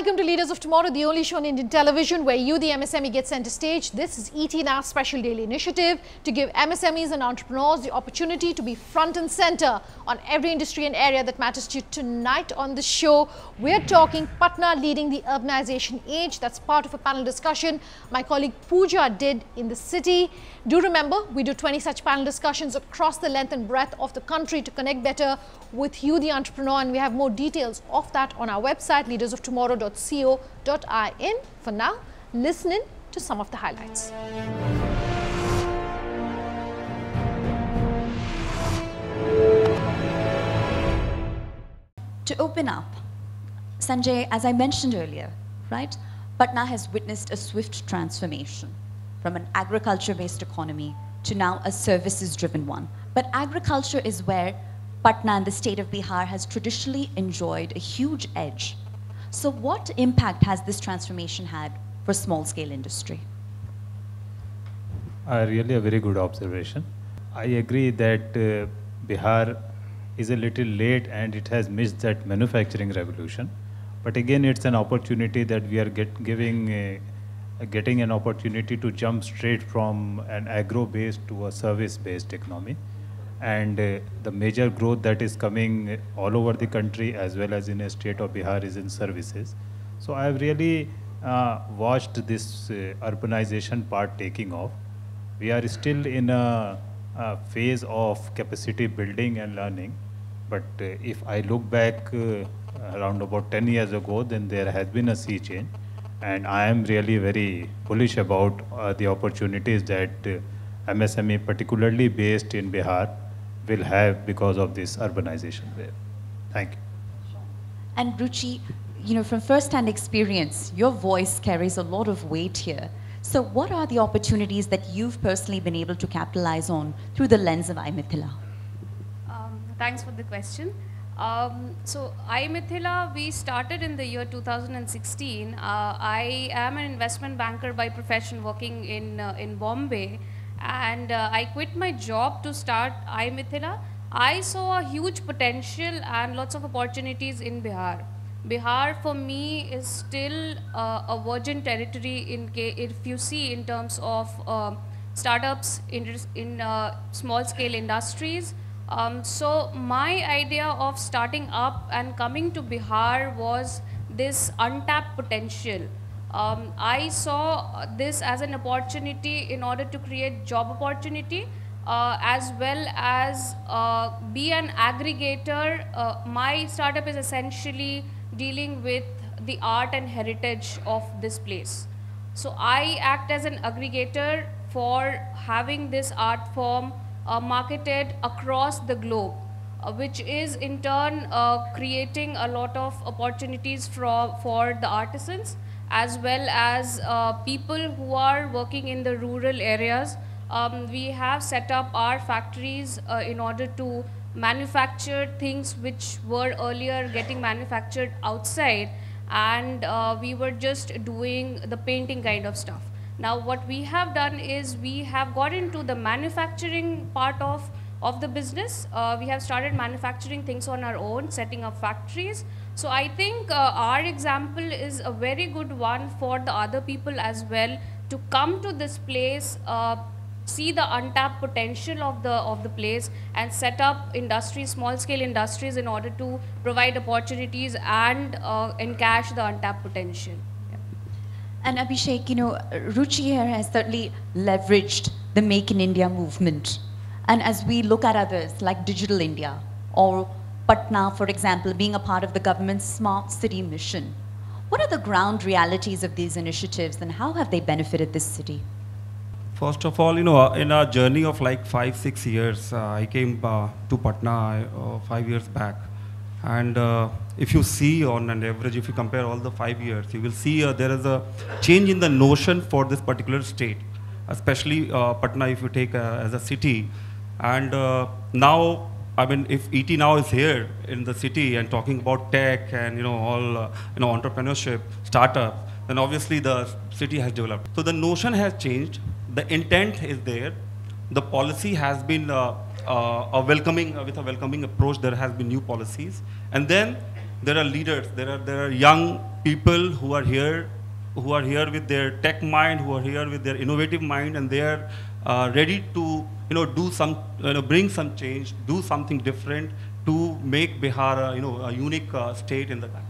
welcome to Leaders of Tomorrow, the only show on Indian television where you, the MSME, get center stage. This is ET Now's special daily initiative to give MSMEs and entrepreneurs the opportunity to be front and center on every industry and area that matters to you. Tonight on the show, we're talking Patna leading the urbanization age. That's part of a panel discussion my colleague Pooja did in the city. Do remember, we do 20 such panel discussions across the length and breadth of the country to connect better with you, the entrepreneur, and we have more details of that on our website, leadersoftomorrow.co.in. For now, listen in to some of the highlights. To open up, Sanjay, as I mentioned earlier, right, Patna has witnessed a swift transformation from an agriculture-based economy to now a services-driven one. But agriculture is where Patna and the state of Bihar has traditionally enjoyed a huge edge. So what impact has this transformation had for small-scale industry? Really a very good observation. I agree that Bihar is a little late and it has missed that manufacturing revolution. But again, it's an opportunity that we are getting an opportunity to jump straight from an agro-based to a service-based economy. And the major growth that is coming all over the country as well as in the state of Bihar is in services. So I have really watched this urbanization part taking off. We are still in a phase of capacity building and learning. But if I look back around about 10 years ago, then there has been a sea change. And I am really very bullish about the opportunities that MSME, particularly based in Bihar, will have because of this urbanization wave. Thank you. And Ruchi, you know, from first-hand experience, your voice carries a lot of weight here. So what are the opportunities that you've personally been able to capitalize on through the lens of iMithila? Thanks for the question. So iMithila, we started in the year 2016. I am an investment banker by profession working in Bombay. And I quit my job to start iMithila. I saw a huge potential and lots of opportunities in Bihar. Bihar for me is still a virgin territory if you see in terms of startups in small scale industries. So my idea of starting up and coming to Bihar was this untapped potential. I saw this as an opportunity in order to create job opportunity as well as be an aggregator. My startup is essentially dealing with the art and heritage of this place. So I act as an aggregator for having this art form marketed across the globe, which is in turn creating a lot of opportunities for the artisans as well as people who are working in the rural areas. We have set up our factories in order to manufacture things which were earlier getting manufactured outside, and we were just doing the painting kind of stuff. Now what we have done is we have got into the manufacturing part of the business. We have started manufacturing things on our own, setting up factories. So I think our example is a very good one for the other people as well to come to this place, see the untapped potential of the place and set up industries, small scale industries in order to provide opportunities and encash the untapped potential. And Abhishek, you know, Ruchi here has certainly leveraged the Make in India movement. And as we look at others like Digital India or Patna, for example, being a part of the government's smart city mission, what are the ground realities of these initiatives and how have they benefited this city? First of all, you know, in our journey of like 5-6 years, I came to Patna 5 years back. And if you see on an average, if you compare all the 5 years, you will see there is a change in the notion for this particular state, especially Patna if you take as a city. And now, I mean, if ET now is here in the city and talking about tech and, you know, all, entrepreneurship, startup, then obviously the city has developed. So the notion has changed. The intent is there. The policy has been with a welcoming approach. There has been new policies. And then there are leaders, there are young people who are here with their tech mind, who are here with their innovative mind, and they are ready to do some, bring some change, do something different to make Bihar a unique state in the country.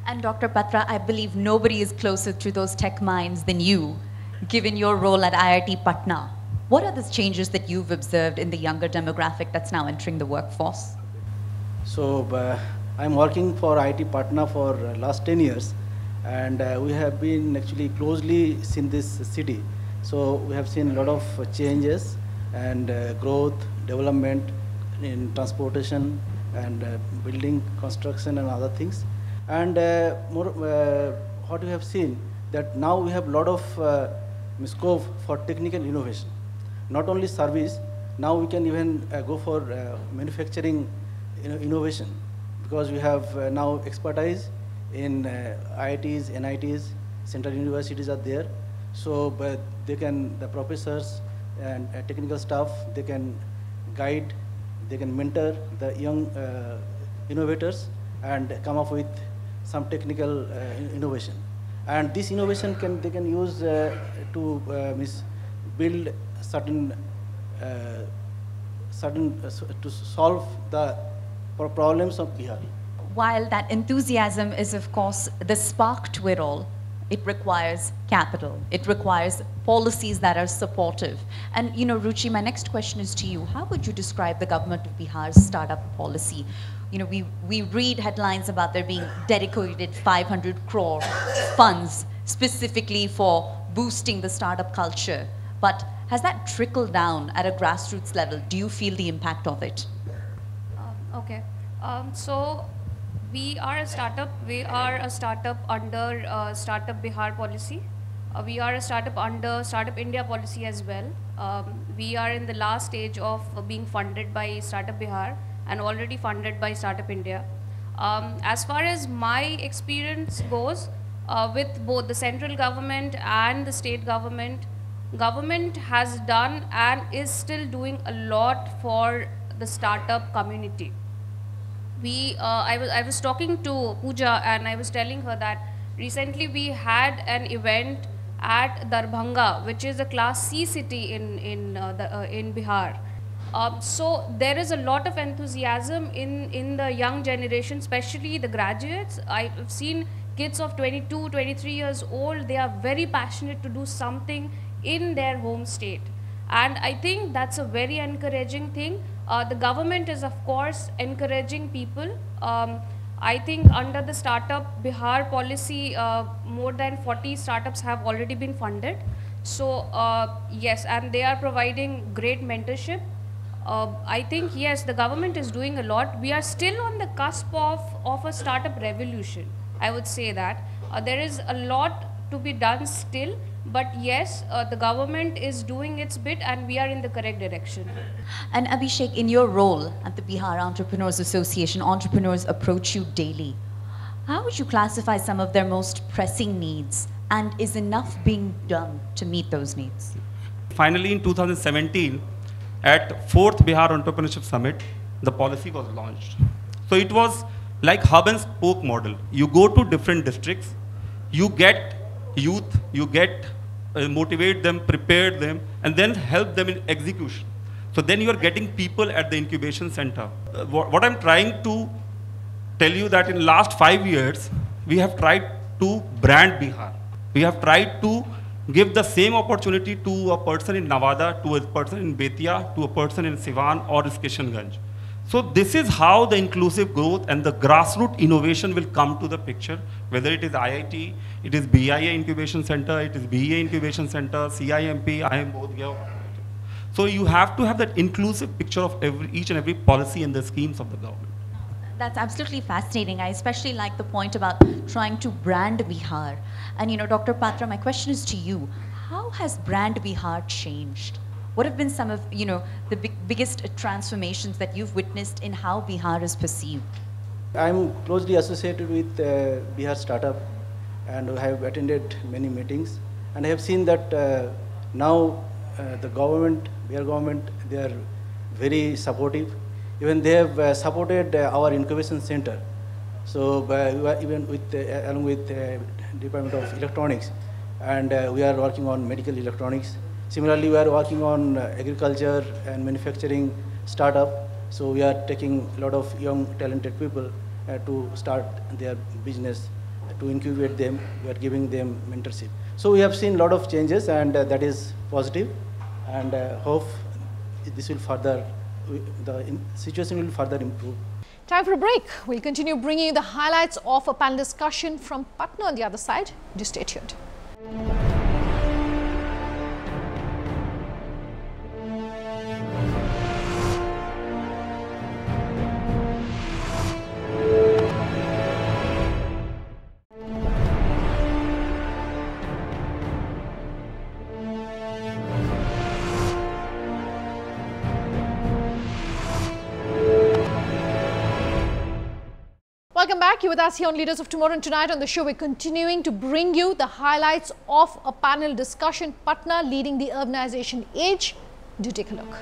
And Dr. Patra, I believe nobody is closer to those tech minds than you, given your role at IIT Patna. What are the changes that you've observed in the younger demographic that's now entering the workforce? So I'm working for IIT Patna for last 10 years, and we have been actually closely seen this city. So we have seen a lot of changes and growth, development in transportation and building construction and other things. And what we have seen that now we have a lot of scope for technical innovation. Not only service, now we can even go for manufacturing innovation, because we have now expertise in IITs, NITs, central universities are there. So but they can, the professors and technical staff, they can guide, they can mentor the young innovators and come up with some technical innovation. And this innovation they can use to build certain to solve the problems of Bihar. While that enthusiasm is, of course, the spark to it all, it requires capital. It requires policies that are supportive. And, Ruchi, my next question is to you. How would you describe the government of Bihar's startup policy? We read headlines about there being dedicated 500 crore funds specifically for boosting the startup culture. But has that trickled down at a grassroots level? Do you feel the impact of it? Okay. So we are a startup. We are a startup under Startup Bihar policy. We are a startup under Startup India policy as well. We are in the last stage of being funded by Startup Bihar and already funded by Startup India. As far as my experience goes, with both the central government and the state government has done and is still doing a lot for the startup community. I was talking to Pooja and I was telling her that recently we had an event at Darbhanga, which is a Class C city in Bihar. So there is a lot of enthusiasm in the young generation, especially the graduates. I've seen kids of 22, 23 years old. They are very passionate to do something in their home state. And I think that's a very encouraging thing. The government is, of course, encouraging people. I think under the Startup Bihar policy, more than 40 startups have already been funded. So yes, and they are providing great mentorship. I think, yes, the government is doing a lot. We are still on the cusp of a startup revolution, I would say that. There is a lot to be done still, but yes, the government is doing its bit and we are in the correct direction. And Abhishek, in your role at the Bihar Entrepreneurs Association, entrepreneurs approach you daily. How would you classify some of their most pressing needs, and is enough being done to meet those needs? Finally, in 2017, at 4th Bihar Entrepreneurship Summit, the policy was launched. So it was like hub and spoke model. You go to different districts, you get youth, you get motivate them, prepare them, and then help them in execution. So then you are getting people at the incubation center. What I'm trying to tell you that in last 5 years, we have tried to brand Bihar. We have tried to give the same opportunity to a person in Nawada, to a person in Betia, to a person in Siwan or Kishanganj. So this is how the inclusive growth and the grassroots innovation will come to the picture, whether it is IIT, it is BIA Incubation Center, it is BEA Incubation Center, CIMP, IIM Bodh. So you have to have that inclusive picture of each and every policy and the schemes of the government. That's absolutely fascinating. I especially like the point about trying to brand Bihar. And Dr. Patra, my question is to you. How has brand Bihar changed? What have been some of the biggest transformations that you've witnessed in how Bihar is perceived? I'm closely associated with Bihar Startup, and I have attended many meetings. And I have seen that now the government, Bihar government, they are very supportive. Even they have supported our incubation center So we are even with, along with Department of Electronics, and we are working on medical electronics. Similarly, we are working on agriculture and manufacturing startup. So we are taking a lot of young talented people to start their business, to incubate them. We are giving them mentorship. So we have seen a lot of changes, and that is positive, and hope this will further, the situation will further improve. Time for a break. We'll continue bringing you the highlights of a panel discussion from Patna on the other side. Do stay tuned. Welcome back. You're with us here on Leaders of Tomorrow, and tonight on the show we're continuing to bring you the highlights of a panel discussion, Patna leading the urbanization age. Do take a look.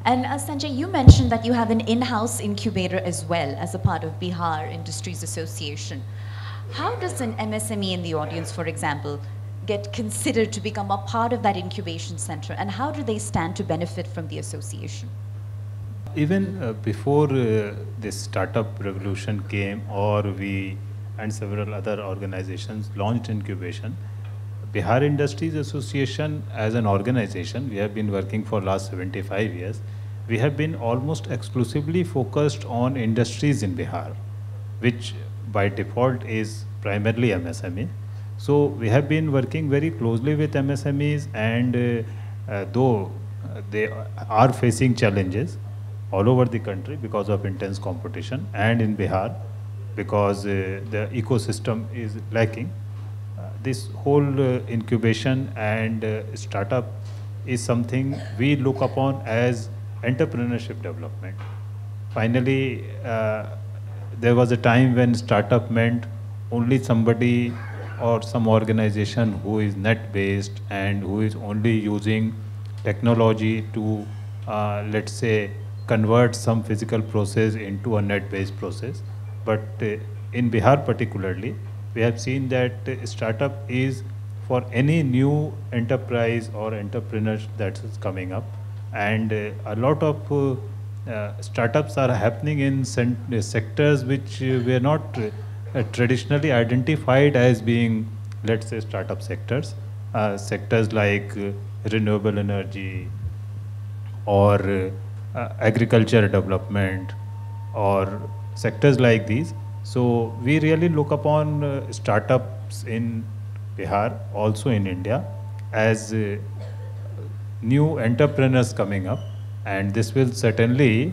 And Sanjay, you mentioned that you have an in-house incubator as well as a part of Bihar Industries Association. How does an MSME in the audience, for example, get considered to become a part of that incubation center, and how do they stand to benefit from the association? Even before this startup revolution came, or we and several other organizations launched incubation, Bihar Industries Association as an organization, we have been working for last 75 years. We have been almost exclusively focused on industries in Bihar, which by default is primarily MSME. So we have been working very closely with MSMEs, and though they are facing challenges all over the country because of intense competition, and in Bihar because the ecosystem is lacking, this whole incubation and startup is something we look upon as entrepreneurship development. Finally, there was a time when startup meant only somebody or some organization who is net-based and who is only using technology to, let's say, convert some physical process into a net-based process. But in Bihar particularly, we have seen that startup is for any new enterprise or entrepreneur that is coming up. And a lot of startups are happening in sectors which were not traditionally identified as being, let's say, startup sectors. Sectors like renewable energy or agriculture development or sectors like these. So we really look upon startups in Bihar, also in India, as new entrepreneurs coming up, and this will certainly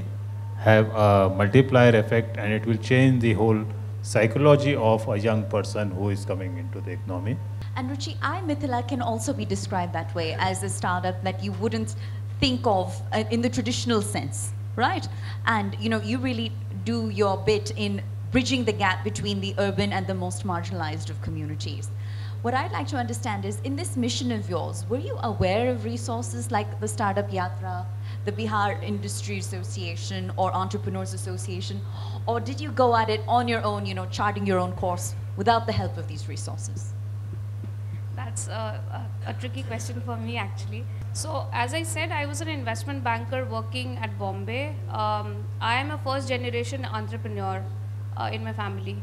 have a multiplier effect, and it will change the whole psychology of a young person who is coming into the economy. And Ruchi, iMithila can also be described that way, as a startup that you wouldn't think of in the traditional sense, right? And you really do your bit in bridging the gap between the urban and the most marginalized of communities. What I'd like to understand is, in this mission of yours, were you aware of resources like the Startup Yatra, the Bihar Industry Association, or Entrepreneurs Association, or did you go at it on your own, charting your own course without the help of these resources? That's a tricky question for me, actually. So, as I said, I was an investment banker working at Bombay. I am a first-generation entrepreneur in my family.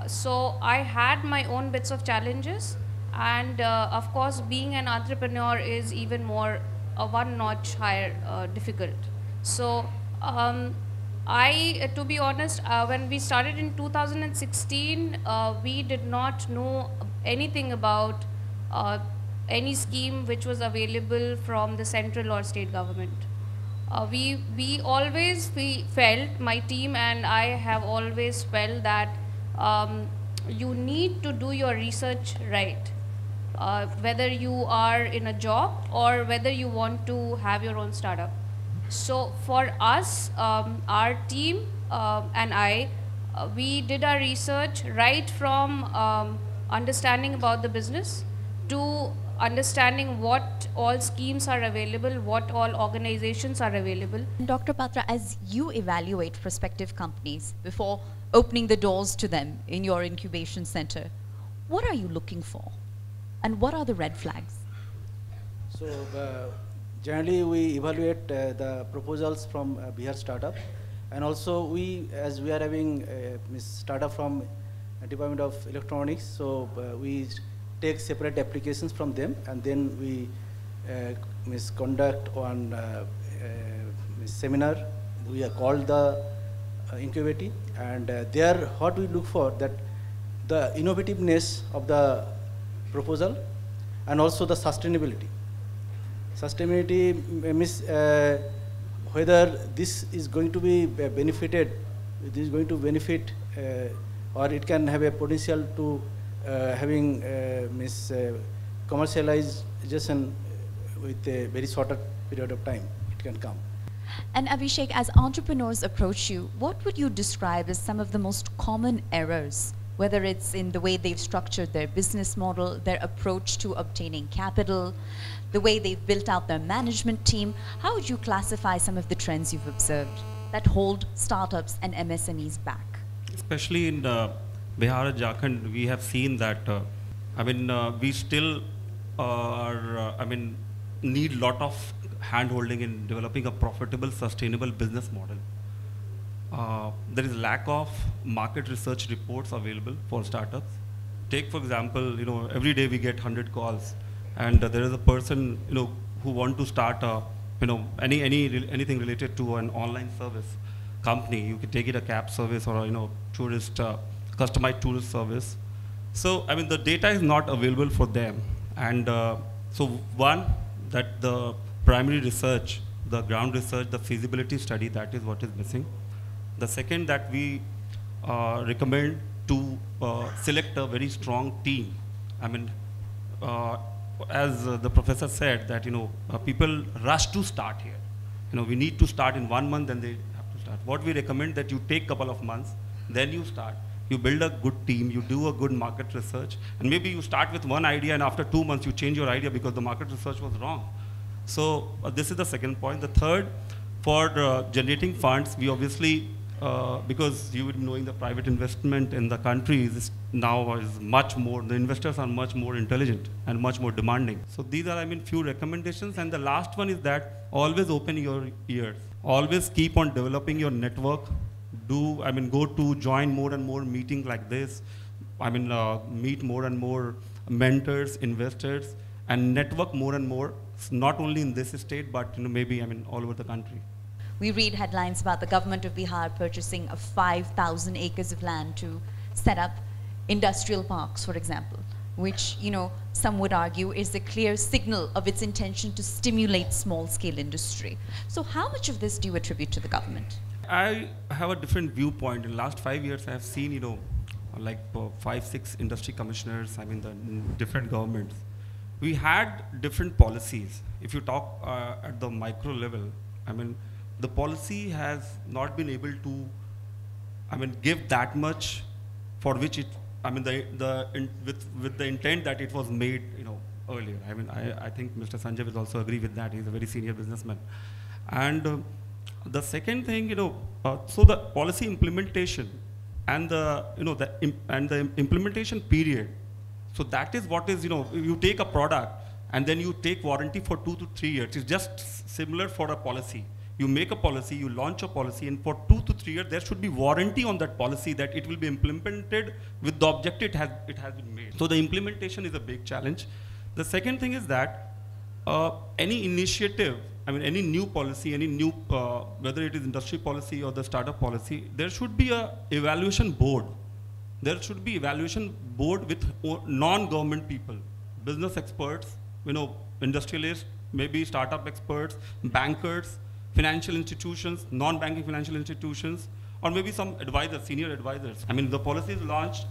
So I had my own bits of challenges, and of course being an entrepreneur is even more one notch higher difficult. So to be honest, when we started in 2016, we did not know anything about any scheme which was available from the central or state government. We always felt, my team and I have always felt that you need to do your research right, whether you are in a job or whether you want to have your own startup. So for us, our team and I, we did our research right from understanding about the business to understanding what all schemes are available, what all organizations are available. Dr. Patra, as you evaluate prospective companies before opening the doors to them in your incubation center, what are you looking for? And what are the red flags? So generally we evaluate the proposals from Bihar startup, and also as we are having a startup from Department of Electronics, so we take separate applications from them, and then we conduct one seminar. We are called the incubating, and there what we look for, that the innovativeness of the proposal and also the sustainability. Sustainability means whether this is going to be benefited, this is going to benefit, or it can have a potential to having commercialization with a very shorter period of time. It can come. And Abhishek, as entrepreneurs approach you, what would you describe as some of the most common errors, whether it's in the way they've structured their business model, their approach to obtaining capital, the way they've built out their management team? How would you classify some of the trends you've observed that hold startups and MSMEs back? Especially in Bihar and Jharkhand, we have seen that, we still need a lot of hand-holding in developing a profitable, sustainable business model. There is lack of market research reports available for startups. Take, for example, every day we get 100 calls, and there is a person, who want to start anything related to an online service company. You can take it a cab service or tourist customized tourist service. So the data is not available for them, and so one, that the primary research, the ground research, the feasibility study, that is what is missing. The second, that we recommend to select a very strong team. As the professor said, that people rush to start here. We need to start in 1 month, then they have to start. What we recommend, that you take a couple of months, then you start. You build a good team, you do a good market research, and maybe you start with one idea, and after 2 months you change your idea because the market research was wrong. So this is the second point. The third, for generating funds, we obviously, because you would be knowing the private investment in the country is much more, the investors are much more intelligent and much more demanding. So these are, few recommendations. And the last one is that always open your ears. Always keep on developing your network. Join more and more meetings like this. Meet more and more mentors, investors, and network more and more, not only in this state, but maybe all over the country. We read headlines about the government of Bihar purchasing 5,000 acres of land to set up industrial parks, for example, which some would argue is a clear signal of its intention to stimulate small-scale industry. So how much of this do you attribute to the government? I have a different viewpoint. In the last 5 years, I have seen 5-6 industry commissioners, the different governments. We had different policies. If you talk at the micro level, the policy has not been able to, give that much for which it, with the intent that it was made, earlier. I think Mr. Sanjay will also agree with that. He's a very senior businessman. And the second thing, so the policy implementation and the implementation period. So that is what is, you take a product and then you take warranty for 2 to 3 years. It's just similar for a policy. You make a policy, you launch a policy, and for 2 to 3 years, there should be warranty on that policy that it will be implemented with the objective it has been made. So the implementation is a big challenge. The second thing is that any initiative, any new policy, any new, whether it is industry policy or the startup policy, there should be a evaluation board. There should be evaluation board with non-government people, business experts, industrialists, maybe startup experts, bankers, financial institutions, non-banking financial institutions, or maybe some advisors, senior advisors. The policy is launched,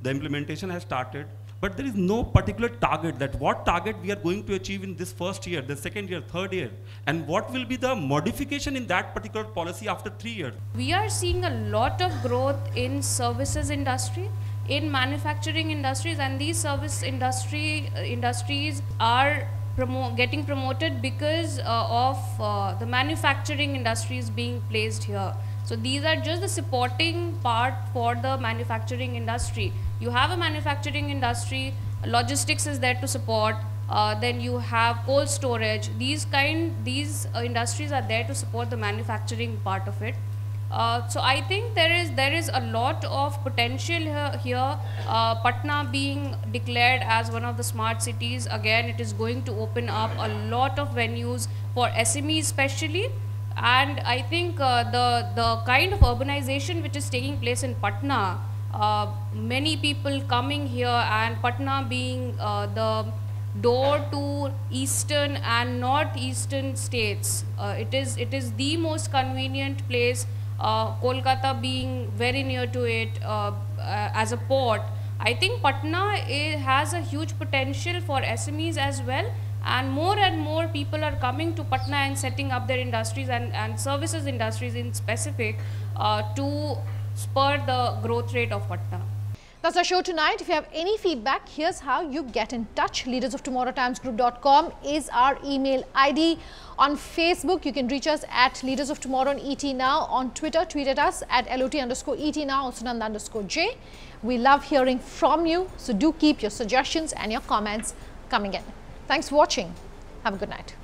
the implementation has started, but there is no particular target, that what target we are going to achieve in this first year, the second year, third year, and what will be the modification in that particular policy after 3 years. We are seeing a lot of growth in services industry, in manufacturing industries, and these service industries are getting promoted because of the manufacturing industries being placed here. So these are just the supporting part for the manufacturing industry. You have a manufacturing industry, logistics is there to support, then you have cold storage. These industries are there to support the manufacturing part of it. So I think there is a lot of potential here. Patna being declared as one of the smart cities, again it is going to open up a lot of venues for SMEs especially. And I think the kind of urbanization which is taking place in Patna, many people coming here, and Patna being the door to eastern and northeastern states, it is the most convenient place. Kolkata being very near to it as a port. I think Patna has a huge potential for SMEs as well, and more people are coming to Patna and setting up their industries and services industries in specific to spur the growth rate of Patna. That's our show tonight. If you have any feedback, here's how you get in touch. leadersoftomorrowtimesgroup.com is our email ID. On Facebook, you can reach us at Leaders of Tomorrow on ET Now. On Twitter, tweet at us at LOT_ET Now or Sunanda_J. We love hearing from you, so do keep your suggestions and your comments coming in. Thanks for watching. Have a good night.